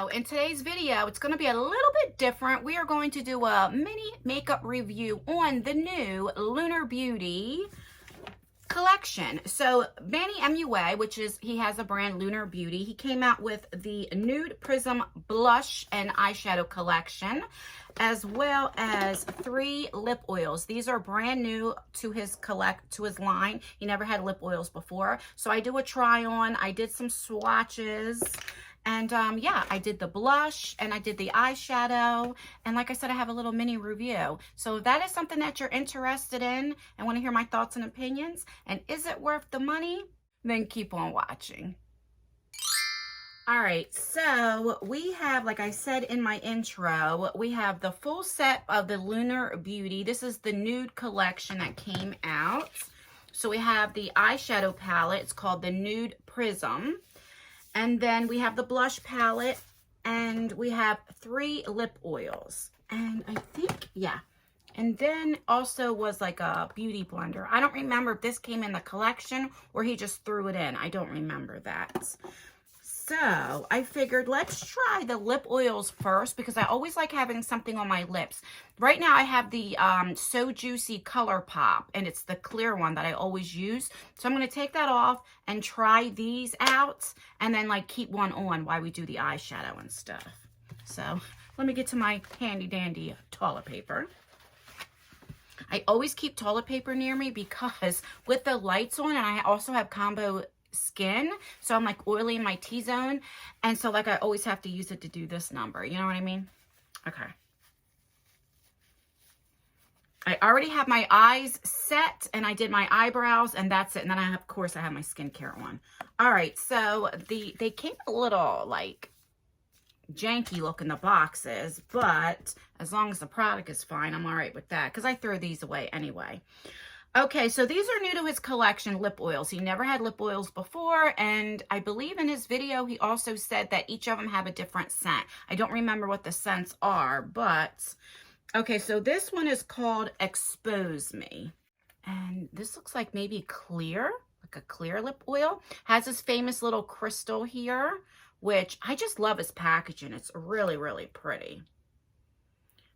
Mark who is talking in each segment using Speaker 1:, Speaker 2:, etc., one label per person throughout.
Speaker 1: So in today's video, it's going to be a little bit different. We are going to do a mini makeup review on the new Lunar Beauty collection. So Manny MUA, which is, he has a brand, Lunar Beauty. He came out with the Nude Prism blush and eyeshadow collection, as well as 3 lip oils. These are brand new to his line. He never had lip oils before. So I do a try on. I did some swatches. And yeah, I did the blush and I did the eyeshadow. And like I said, I have a little mini review. So if that is something that you're interested in and want to hear my thoughts and opinions, and is it worth the money, then keep on watching. All right, so we have, like I said in my intro, we have the full set of the Lunar Beauty. This is the nude collection that came out. So we have the eyeshadow palette. It's called the Nude Prism. And then we have the blush palette, and we have 3 lip oils. And I think, yeah. And then also was like a beauty blender. I don't remember if this came in the collection or he just threw it in. I don't remember that. So I figured let's try the lip oils first because I always like having something on my lips. Right now I have the So Juicy Color Pop, and it's the clear one that I always use. So I'm going to take that off and try these out and then like keep one on while we do the eyeshadow and stuff. So let me get to my handy dandy toilet paper. I always keep toilet paper near me because with the lights on, and I also have combo skin, so I'm like oily in my T-zone, and so like I always have to use it to do this number, you know what I mean? Okay, I already have my eyes set and I did my eyebrows and that's it, and then I have, of course, I have my skincare on. All right, so they came a little like janky looking, the boxes, but as long as the product is fine, I'm all right with that because I throw these away anyway. Okay, so these are new to his collection, lip oils. He never had lip oils before, and I believe in his video he also said that each of them have a different scent. I don't remember what the scents are, but okay, so this one is called Expose Me. And this looks like maybe clear, like a clear lip oil. Has this famous little crystal here, which I just love his packaging. It's really, really pretty.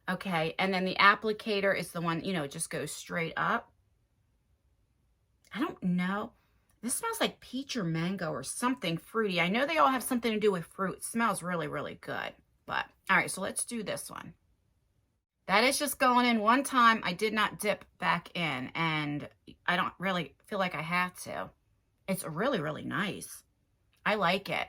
Speaker 1: Okay, and then the applicator is the one, you know, it just goes straight up. I don't know. This smells like peach or mango or something fruity. I know they all have something to do with fruit. It smells really, really good. But, all right, so let's do this one. That is just going in one time. I did not dip back in, and I don't really feel like I have to. It's really, really nice. I like it.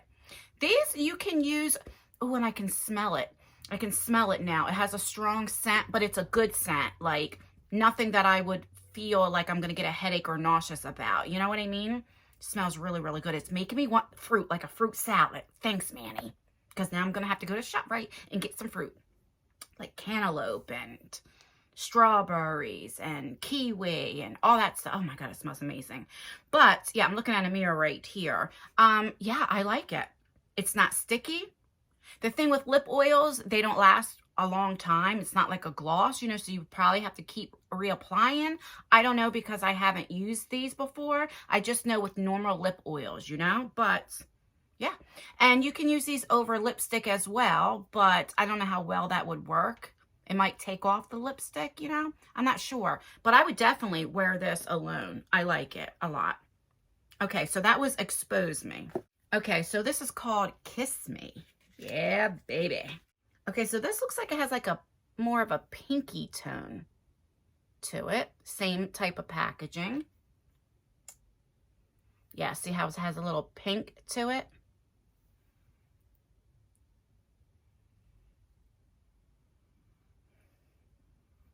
Speaker 1: These you can use, oh, and I can smell it. I can smell it now. It has a strong scent, but it's a good scent. Like, nothing that I would feel like I'm going to get a headache or nauseous about. You know what I mean? It smells really, really good. It's making me want fruit, like a fruit salad. Thanks, Manny. Because now I'm going to have to go to ShopRite and get some fruit. Like cantaloupe and strawberries and kiwi and all that stuff. Oh my God, it smells amazing. But yeah, I'm looking at a mirror right here. Yeah, I like it. It's not sticky. The thing with lip oils, they don't last a long time. It's not like a gloss, you know, so you probably have to keep reapplying. I don't know because I haven't used these before. I just know with normal lip oils, you know, but yeah. And you can use these over lipstick as well, but I don't know how well that would work. It might take off the lipstick, you know, I'm not sure, but I would definitely wear this alone. I like it a lot. Okay, so that was Expose Me. Okay, so this is called Kiss Me. Yeah, baby. Okay, so this looks like it has like a more of a pinky tone to it. Same type of packaging. Yeah, see how it has a little pink to it?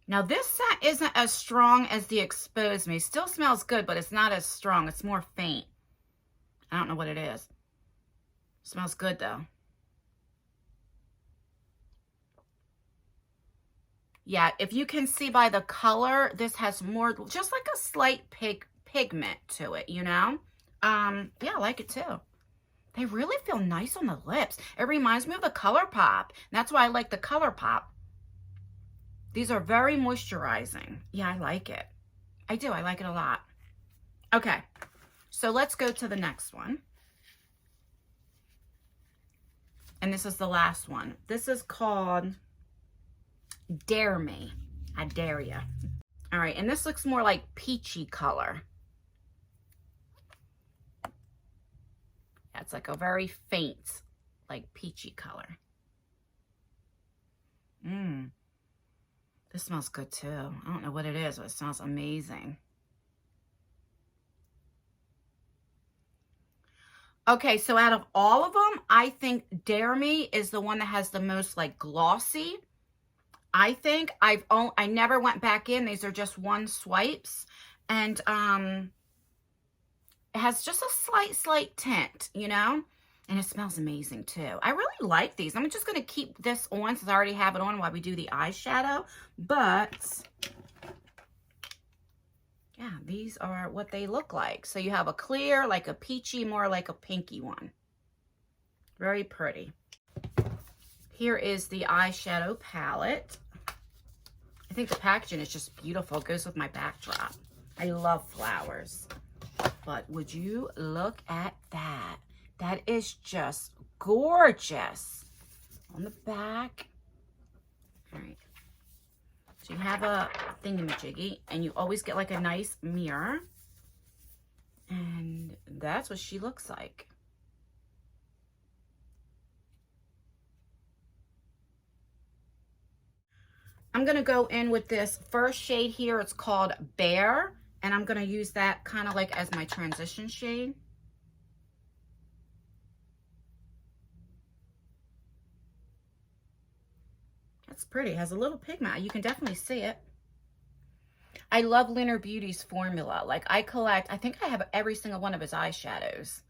Speaker 1: Now this scent isn't as strong as the Expose Me. Still smells good, but it's not as strong. It's more faint. I don't know what it is. Smells good though. Yeah, if you can see by the color, this has more, just like a slight pigment to it, you know? Yeah, I like it too. They really feel nice on the lips. It reminds me of the Color Pop. And that's why I like the Color Pop. These are very moisturizing. Yeah, I like it. I do. I like it a lot. Okay, so let's go to the next one. And this is the last one. This is called Dare Me. I dare ya. All right, and this looks more like peachy color. Yeah, it's like a very faint, like peachy color. This smells good too. I don't know what it is, but it smells amazing. Okay, so out of all of them, I think Dare Me is the one that has the most like glossy. I think I never went back in. These are just one swipes, and it has just a slight tint, you know, and it smells amazing too. I really like these. I'm just going to keep this on since I already have it on while we do the eyeshadow, but yeah, these are what they look like. So you have a clear, like a peachy, more like a pinky one. Very pretty. Here is the eyeshadow palette. I think the packaging is just beautiful. It goes with my backdrop. I love flowers. But would you look at that? That is just gorgeous. On the back. All right. So you have a thingamajiggy, and you always get like a nice mirror. And that's what she looks like. I'm going to go in with this first shade here. It's called Bear, and I'm going to use that kind of like as my transition shade. That's pretty. It has a little pigment. You can definitely see it. I love Lunar Beauty's formula. Like I think I have every single one of his eyeshadows.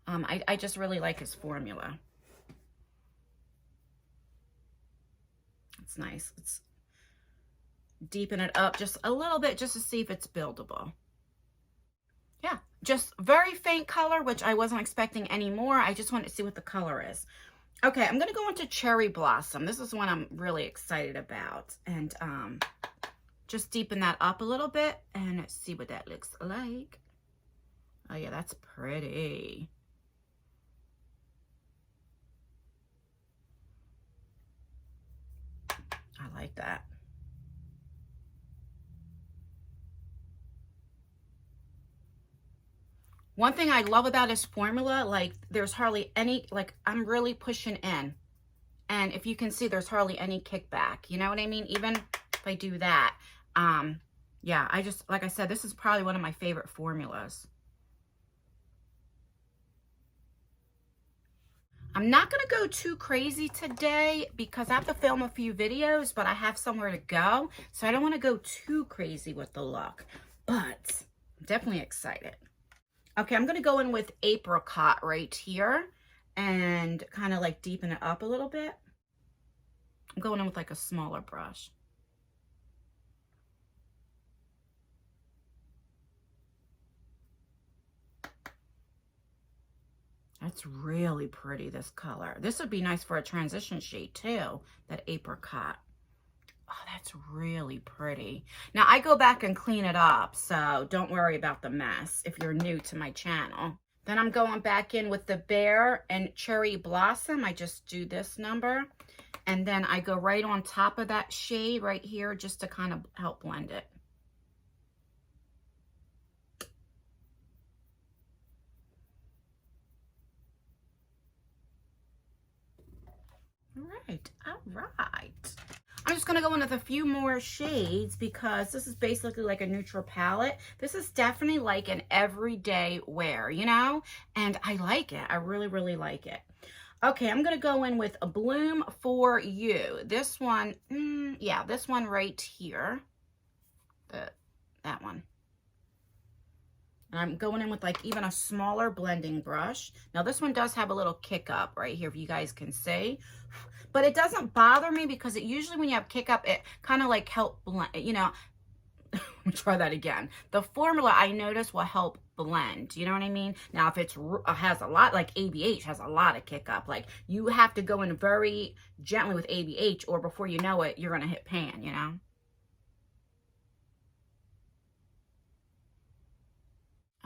Speaker 1: I just really like his formula. It's nice. It's deepen it up just a little bit just to see if it's buildable. Yeah, just very faint color, which I wasn't expecting anymore. I just wanted to see what the color is. Okay, I'm going to go into Cherry Blossom. This is one I'm really excited about. And just deepen that up a little bit and see what that looks like. Oh yeah, that's pretty. I like that. One thing I love about his formula, like there's hardly any, like I'm really pushing in. And if you can see, there's hardly any kickback. You know what I mean? Even if I do that. Yeah, I just, like I said, this is probably one of my favorite formulas. I'm not going to go too crazy today because I have to film a few videos, but I have somewhere to go. So I don't want to go too crazy with the look, but I'm definitely excited. Okay, I'm going to go in with Apricot right here and kind of like deepen it up a little bit. I'm going in with like a smaller brush. That's really pretty, this color. This would be nice for a transition shade too, that Apricot. Oh, that's really pretty. Now, I go back and clean it up, so don't worry about the mess if you're new to my channel. Then I'm going back in with the Bear and Cherry Blossom. I just do this number. And then I go right on top of that shade right here just to kind of help blend it. All right. I'm just going to go in with a few more shades because this is basically like a neutral palette. This is definitely like an everyday wear, you know? And I like it. I really, really like it. Okay, I'm going to go in with a Bloom for You. This one, yeah, this one right here. That one. And I'm going in with like even a smaller blending brush. Now this one does have a little kick up right here, if you guys can see. But it doesn't bother me because it usually when you have kick up, it kind of like help blend, you know. Let me try that again. The formula I notice will help blend. You know what I mean? Now if it's has a lot, like ABH has a lot of kick up. Like you have to go in very gently with ABH or before you know it, you're going to hit pan, you know.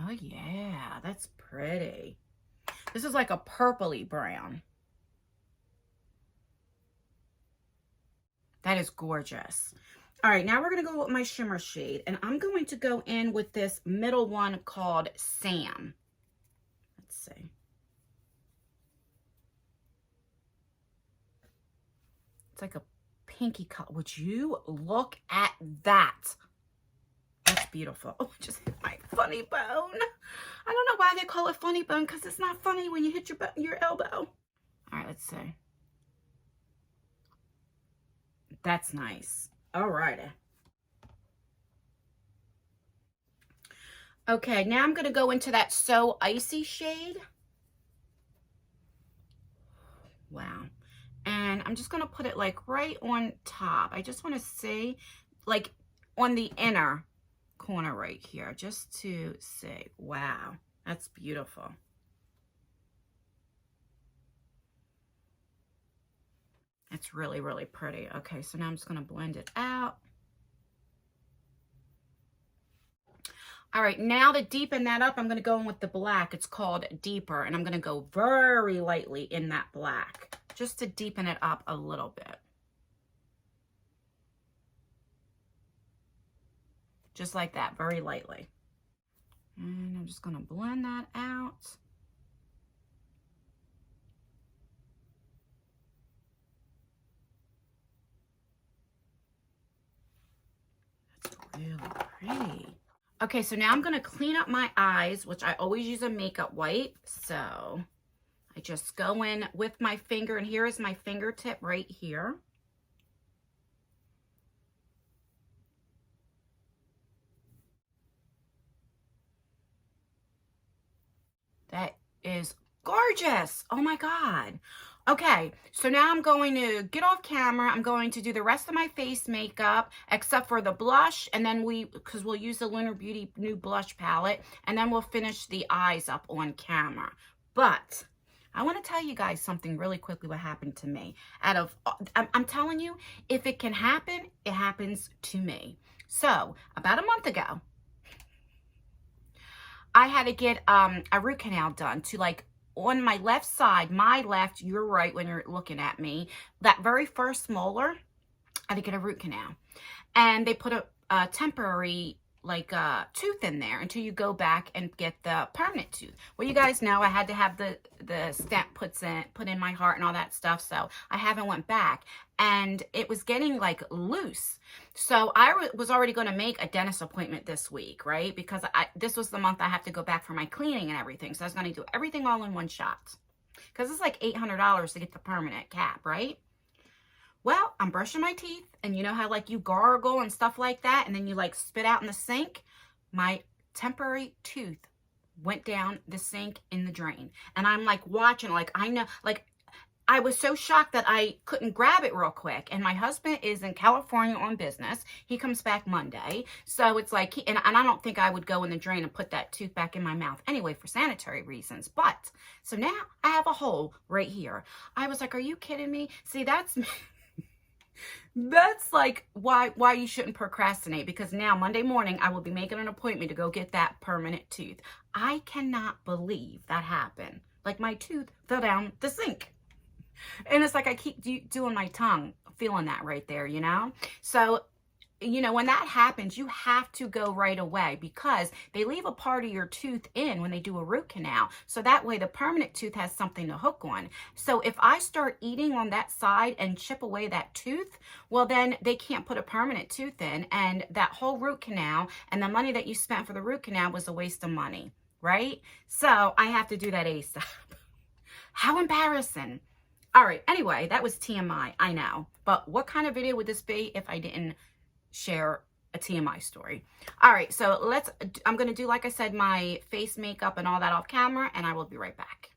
Speaker 1: Oh yeah, that's pretty. This is like a purpley brown. That is gorgeous. All right, now we're going to go with my shimmer shade. And I'm going to go in with this middle one called Sam. Let's see. It's like a pinky color. Would you look at that? That's beautiful. Oh, I just hit my funny bone. I don't know why they call it funny bone, because it's not funny when you hit your elbow. All right, let's see. That's nice. All righty. Okay, now I'm going to go into that So Icy shade. Wow. And I'm just going to put it like right on top. I just want to see, like on the inner corner right here, just to see. Wow, that's beautiful. It's really, really pretty. Okay, so now I'm just going to blend it out. All right, now to deepen that up, I'm going to go in with the black. It's called Deeper, and I'm going to go very lightly in that black, just to deepen it up a little bit. Just like that, very lightly. And I'm just going to blend that out. That's really pretty. Okay, so now I'm going to clean up my eyes, which I always use a makeup wipe. So I just go in with my finger, and here is my fingertip right here. That is gorgeous. Oh my God. Okay, so now I'm going to get off camera. I'm going to do the rest of my face makeup, except for the blush, and then because we'll use the Lunar Beauty new blush palette, and then we'll finish the eyes up on camera. But I want to tell you guys something really quickly what happened to me. I'm telling you, if it can happen, it happens to me. So about a month ago, I had to get a root canal done to, like, on my left side, my left, your right when you're looking at me, that very first molar, I had to get a root canal. And they put a temporary, like, tooth in there until you go back and get the permanent tooth. Well, you guys know I had to have the stent put in my heart and all that stuff, so I haven't went back. And it was getting, like, loose. So I was already going to make a dentist appointment this week, right? Because this was the month I have to go back for my cleaning and everything. So I was going to do everything all in one shot. Because it's like $800 to get the permanent cap, right? Well, I'm brushing my teeth, and you know how, like, you gargle and stuff like that, and then you, like, spit out in the sink? My temporary tooth went down the sink in the drain. And I'm, like, watching, like, I know, like, I was so shocked that I couldn't grab it real quick. And my husband is in California on business. He comes back Monday. So it's like, and I don't think I would go in the drain and put that tooth back in my mouth anyway for sanitary reasons. But, so now I have a hole right here. I was like, are you kidding me? See, that's like why you shouldn't procrastinate, because now Monday morning I will be making an appointment to go get that permanent tooth. I cannot believe that happened. Like, my tooth fell down the sink. And it's like I keep doing my tongue, feeling that right there, you know? So, you know, when that happens, you have to go right away, because they leave a part of your tooth in when they do a root canal. So that way the permanent tooth has something to hook on. So if I start eating on that side and chip away that tooth, well, then they can't put a permanent tooth in. And that whole root canal and the money that you spent for the root canal was a waste of money, right? So I have to do that ASAP. How embarrassing. All right, anyway, that was TMI, I know. But what kind of video would this be if I didn't share a TMI story? All right, so I'm going to do, like I said, my face makeup and all that off camera, and I will be right back.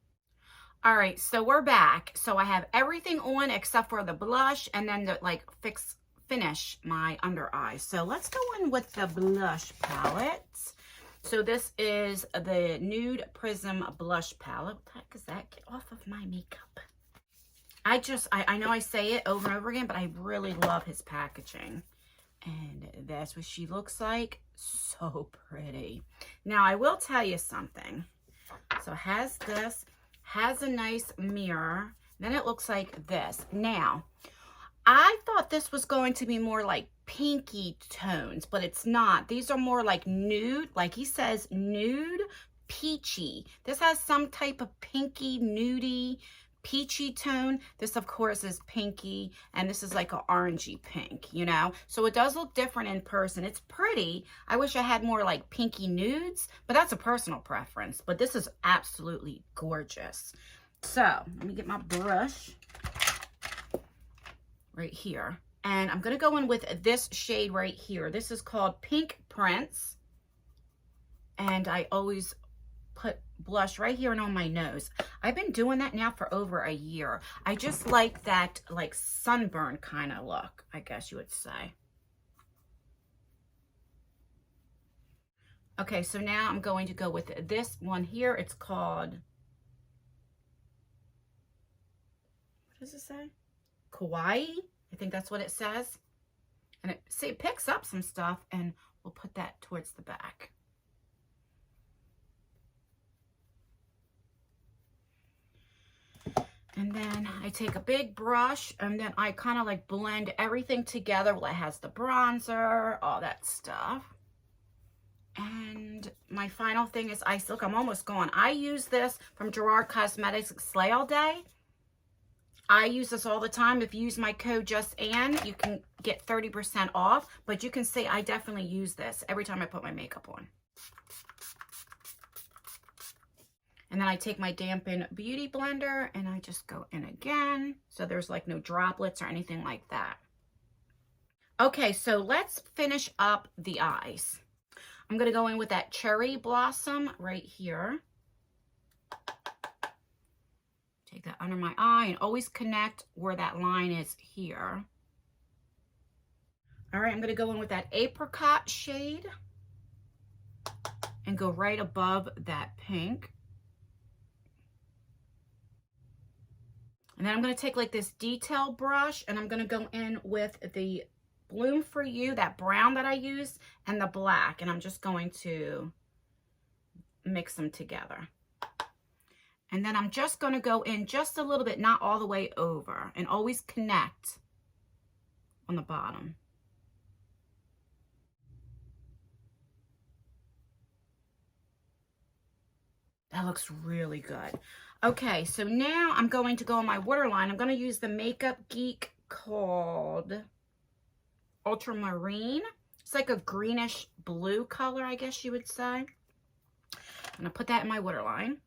Speaker 1: All right, so we're back. So I have everything on except for the blush, and then to, like, finish my under eyes. So let's go in with the blush palette. So this is the Nude Prism Blush Palette. What the heck is that? Get off of my makeup. I know I say it over and over again, but I really love his packaging. And that's what she looks like. So pretty. Now, I will tell you something. So it has this, has a nice mirror. Then it looks like this. Now, I thought this was going to be more like pinky tones, but it's not. These are more like nude, like he says, nude peachy. This has some type of pinky, nudie, peachy tone. This, of course, is pinky, and this is like an orangey pink, you know? So it does look different in person. It's pretty. I wish I had more like pinky nudes, but that's a personal preference. But this is absolutely gorgeous. So let me get my brush right here. And I'm going to go in with this shade right here. This is called Pink Prince. And I always put blush right here and on my nose. I've been doing that now for over a year. I just like that like sunburn kind of look, I guess you would say. Okay, so now I'm going to go with this one here. It's called, what does it say? Kawaii, I think that's what it says. And it picks up some stuff, and we'll put that towards the back. And then I take a big brush, and then I kind of like blend everything together. Well, it has the bronzer, all that stuff. And my final thing is Ice Silk. I'm almost gone. I use this from Gerard Cosmetics Slay All Day. I use this all the time. If you use my code JustAnn, you can get 30% off. But you can see I definitely use this every time I put my makeup on. And then I take my Dampen Beauty Blender and I just go in again. So there's like no droplets or anything like that. Okay, so let's finish up the eyes. I'm going to go in with that Cherry Blossom right here. Take that under my eye and always connect where that line is here. All right, I'm going to go in with that Apricot shade and go right above that pink. And then I'm going to take like this detail brush and I'm going to go in with the Bloom For You, that brown that I used, and the black. And I'm just going to mix them together. And then I'm just going to go in just a little bit, not all the way over, and always connect on the bottom. That looks really good. Okay, so now I'm going to go on my waterline. I'm going to use the Makeup Geek called Ultramarine. It's like a greenish blue color, I guess you would say. I'm going to put that in my waterline.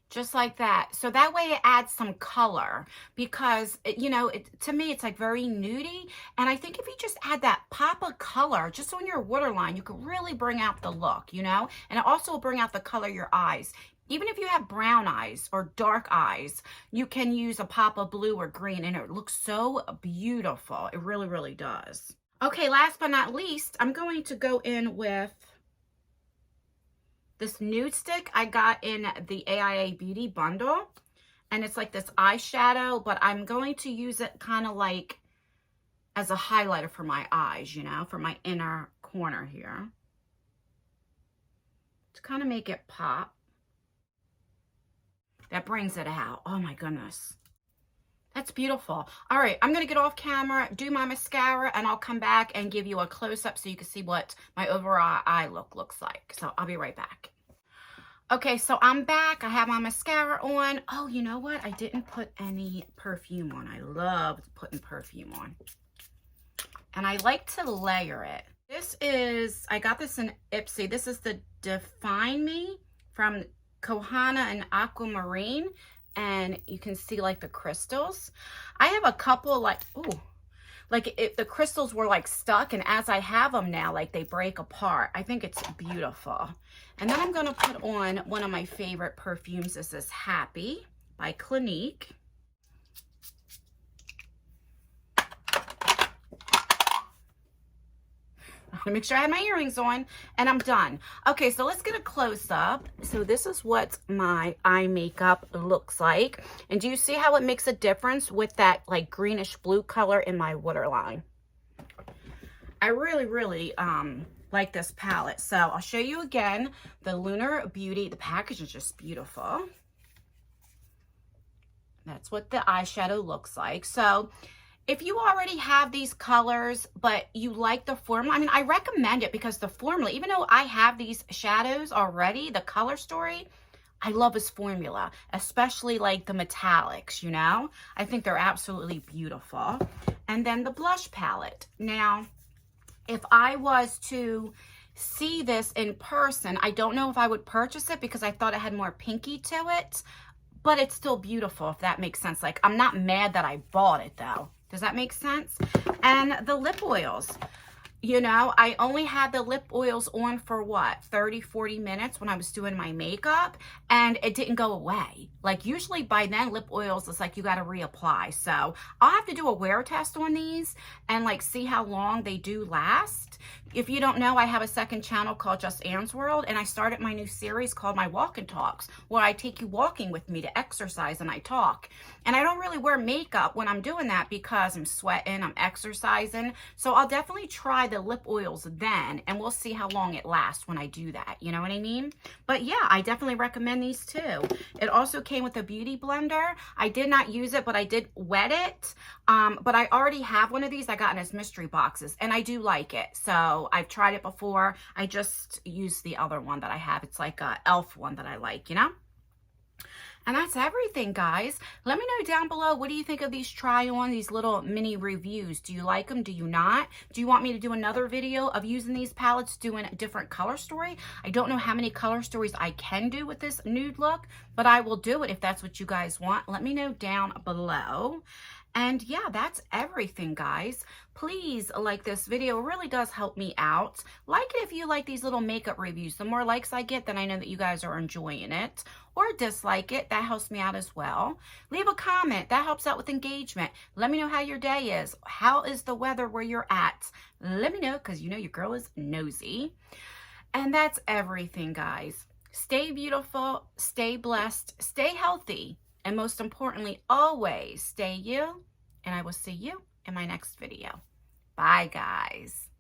Speaker 1: Just like that. So that way it adds some color because, you know, to me, it's like very nudie. And I think if you just add that pop of color just on your waterline, you can really bring out the look, you know, and it also will bring out the color of your eyes. Even if you have brown eyes or dark eyes, you can use a pop of blue or green and it looks so beautiful. It really, really does. Okay, last but not least, I'm going to go in with this nude stick I got in the AIA Beauty bundle. And it's like this eyeshadow, but I'm going to use it kind of like as a highlighter for my eyes, you know, for my inner corner here. To kind of make it pop. That brings it out. Oh my goodness. That's beautiful. All right, I'm going to get off camera, do my mascara, and I'll come back and give you a close-up so you can see what my overall eye look looks like. So I'll be right back. Okay, so I'm back. I have my mascara on. Oh, you know what? I didn't put any perfume on. I love putting perfume on. And I like to layer it. This is, I got this in Ipsy. This is the Define Me from Kohana and Aquamarine. And you can see like the crystals. I have a couple like, ooh, like the crystals were like stuck, and as I have them now, like they break apart. I think it's beautiful. And then I'm gonna put on one of my favorite perfumes. This is Happy by Clinique. I want to make sure I have my earrings on, and I'm done. Okay, so let's get a close-up. So this is what my eye makeup looks like. And do you see how it makes a difference with that like greenish blue color in my waterline? I really, really like this palette. So I'll show you again the Lunar Beauty. The package is just beautiful. That's what the eyeshadow looks like. So if you already have these colors, but you like the formula, I mean, I recommend it because the formula, even though I have these shadows already, the color story, I love his formula, especially like the metallics, you know? I think they're absolutely beautiful. And then the blush palette. Now, if I was to see this in person, I don't know if I would purchase it because I thought it had more pinky to it, but it's still beautiful, if that makes sense. Like, I'm not mad that I bought it though. Does that make sense? And the lip oils. You know, I only had the lip oils on for what, 30, 40 minutes when I was doing my makeup, and it didn't go away. Like, usually by then, lip oils, it's like you got to reapply. So I'll have to do a wear test on these and like see how long they do last. If you don't know, I have a second channel called Just Anne's World, and I started my new series called My Walk and Talks, where I take you walking with me to exercise and I talk. And I don't really wear makeup when I'm doing that because I'm sweating, I'm exercising. So I'll definitely try the lip oils then, and we'll see how long it lasts when I do that. You know what I mean? But yeah, I definitely recommend these too. It also came with a beauty blender. I did not use it, but I did wet it. But I already have one of these I got in as mystery boxes, and I do like it. So I've tried it before. I just used the other one that I have. It's like a e.l.f. one that I like, you know? And that's everything, guys. Let me know down below, what do you think of these try-on, these little mini reviews? Do you like them? Do you not? Do you want me to do another video of using these palettes, doing a different color story? I don't know how many color stories I can do with this nude look, but I will do it if that's what you guys want. Let me know down below. And yeah, that's everything, guys. Please like this video. It really does help me out. Like it if you like these little makeup reviews. The more likes I get, then I know that you guys are enjoying it. Or dislike it. That helps me out as well. Leave a comment. That helps out with engagement. Let me know how your day is. How is the weather where you're at? Let me know, because you know your girl is nosy. And that's everything, guys. Stay beautiful. Stay blessed. Stay healthy. And most importantly, always stay you, and I will see you in my next video. Bye, guys.